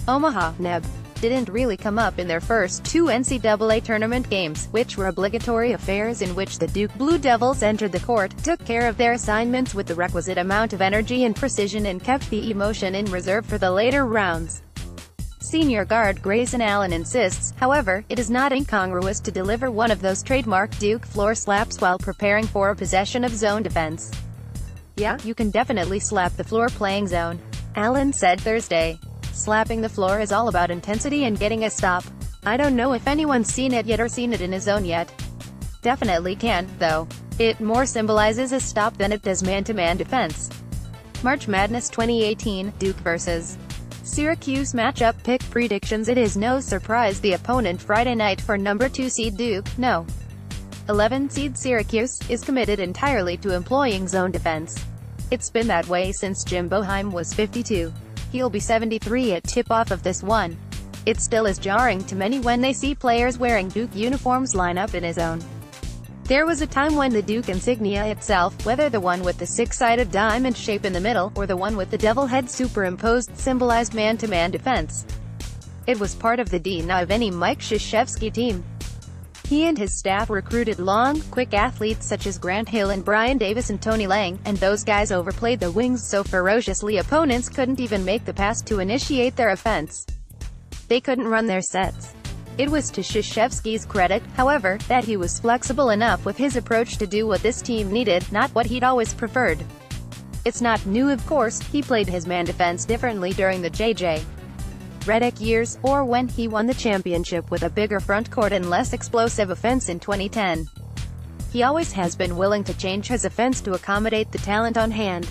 OMAHA, NEB, didn't really come up in their first two NCAA tournament games, which were obligatory affairs in which the Duke Blue Devils entered the court, took care of their assignments with the requisite amount of energy and precision and kept the emotion in reserve for the later rounds. Senior guard Grayson Allen insists, however, it is not incongruous to deliver one of those trademark Duke floor slaps while preparing for a possession of zone defense. "Yeah, you can definitely slap the floor playing zone," Allen said Thursday. "Slapping the floor is all about intensity and getting a stop. I don't know if anyone's seen it yet or seen it in a zone yet. Definitely can, though. It more symbolizes a stop than it does man-to-man defense." March Madness 2018, Duke vs. Syracuse matchup pick predictions. It is no surprise the opponent Friday night for number 2 seed Duke, no. 11 seed Syracuse, is committed entirely to employing zone defense. It's been that way since Jim Boeheim was 52. He'll be 73 at tip-off of this one. It still is jarring to many when they see players wearing Duke uniforms line up in his zone. There was a time when the Duke insignia itself, whether the one with the six-sided diamond shape in the middle, or the one with the devil head superimposed, symbolized man-to-man defense. It was part of the DNA of any Mike Krzyzewski team. He and his staff recruited long, quick athletes such as Grant Hill and Brian Davis and Tony Lang, and those guys overplayed the wings so ferociously opponents couldn't even make the pass to initiate their offense. They couldn't run their sets. It was to Krzyzewski's credit, however, that he was flexible enough with his approach to do what this team needed, not what he'd always preferred. It's not new, of course. He played his man defense differently during the J.J. Redick years, or when he won the championship with a bigger front court and less explosive offense in 2010. He always has been willing to change his offense to accommodate the talent on hand.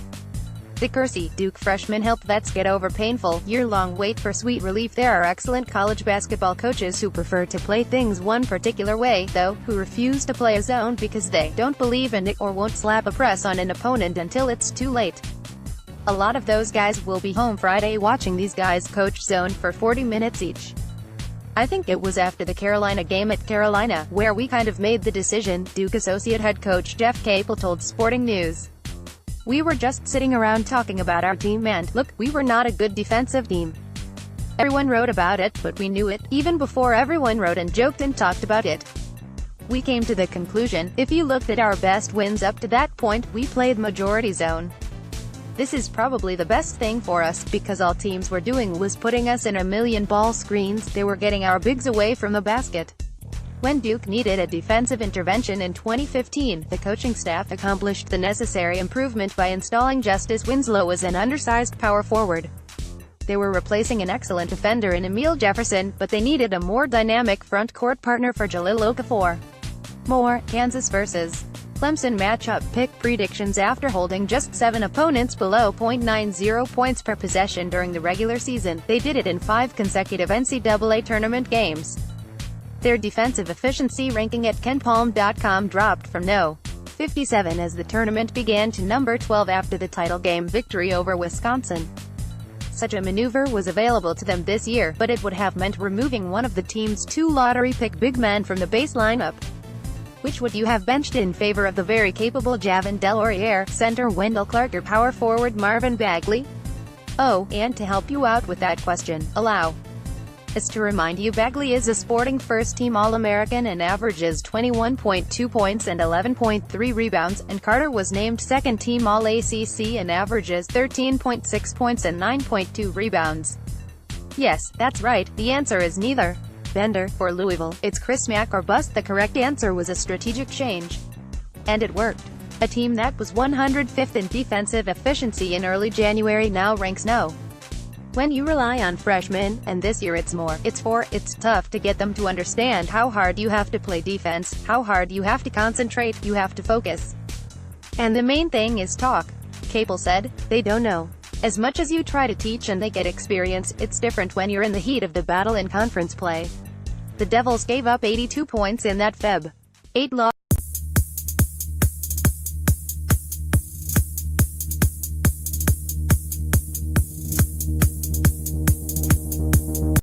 The Kersey, Duke freshman helped vets get over painful, year-long wait for sweet relief. There are excellent college basketball coaches who prefer to play things one particular way, though, who refuse to play a zone because they don't believe in it or won't slap a press on an opponent until it's too late. A lot of those guys will be home Friday watching these guys coach zone for 40 minutes each. I think it was after the Carolina game at Carolina, where we kind of made the decision, Duke associate head coach Jeff Capel told Sporting News. "We were just sitting around talking about our team and, look, we were not a good defensive team. Everyone wrote about it, but we knew it, even before everyone wrote and joked and talked about it. We came to the conclusion, if you looked at our best wins up to that point, we played majority zone. This is probably the best thing for us, because all teams were doing was putting us in a million ball screens. They were getting our bigs away from the basket." When Duke needed a defensive intervention in 2015, the coaching staff accomplished the necessary improvement by installing Justice Winslow as an undersized power forward. They were replacing an excellent defender in Emile Jefferson, but they needed a more dynamic front-court partner for Jahlil Okafor. More, Kansas vs. Clemson matchup pick predictions. After holding just 7 opponents below .90 points per possession during the regular season, they did it in 5 consecutive NCAA tournament games. Their defensive efficiency ranking at KenPom.com dropped from no. 57 as the tournament began to number 12 after the title game victory over Wisconsin. Such a maneuver was available to them this year, but it would have meant removing one of the team's 2 lottery pick big men from the base lineup. Which would you have benched in favor of the very capable Javin DeLauriere, center Wendell Clark, or power forward Marvin Bagley? Oh, and to help you out with that question, allow us to remind you Bagley is a Sporting first-team All-American and averages 21.2 points and 11.3 rebounds, and Carter was named second-team All-ACC and averages 13.6 points and 9.2 rebounds. Yes, that's right, the answer is neither. Bender, for Louisville, it's Chris Mack or bust. The correct answer was a strategic change. And it worked. A team that was 105th in defensive efficiency in early January now ranks no. When you rely on freshmen, and this year it's tough to get them to understand how hard you have to play defense, how hard you have to concentrate, you have to focus. And the main thing is talk. Capel said, "They don't know. As much as you try to teach and they get experience, it's different when you're in the heat of the battle in conference play." The Devils gave up 82 points in that Feb. 8 loss.